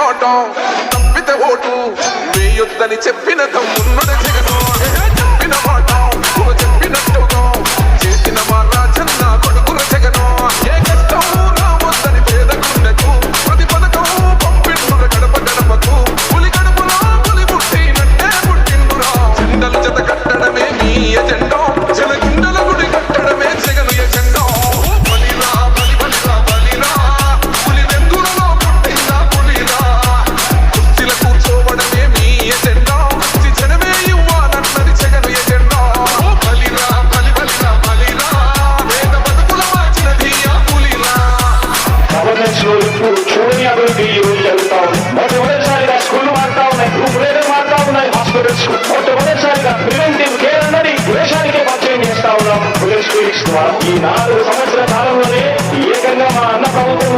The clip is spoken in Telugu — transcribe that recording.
పోవటం తప్పితే ఓటు వేయొద్దని చెప్పిన తమ్మున్నడ జగను చెప్పిన మాట చెప్పినట్టుగా చేసిన మా రాజన్న కొడుకుల జగను ఏ కష్టం రావద్దని పేదకుండకు ప్రతి పథకం పంపిండుర గడప గడపకు పులి గడపలో పులి పుట్టినట్టే పుట్టిండురా జెండలు జత కట్టడమే మీ ఎజెండా జనగుండల గుడి కట్టడమే జగను ఎజెండా బలిరా బలి బలిరా బలిరా పులి వెందులలో పుట్టిందా పులిరా కుర్చీల కూర్చోవడమే మీ ఎజెండా జనమే ఇవ్వాలన్నది జగను ఎజెండా బలిరా బలి బలిరా బలిరా వేద బతుకుల మార్చినది ఆ పులిరా గవర్నెన్స్ లో ఇప్పుడు చూడని అభివృద్ధి ఈ రోజు జరుగుతా ఉంది. మొట్టమొదటిసారిగా స్కూళ్లు మారుతా ఉన్నాయి, గ్రూప్ రేట్లు మారుతా ఉన్నాయి, హాస్పిటల్స్ మొట్టమొదటిసారిగా ప్రివెంటివ్ కేర్ అన్నది దేశానికే పరిచయం చేస్తా ఉన్నాం. పోలీస్ క్లినిక్స్ ద్వారా ఈ 4 సంవత్సరాల కాలంలోనే ఏకంగా మా అన్న ప్రభుత్వం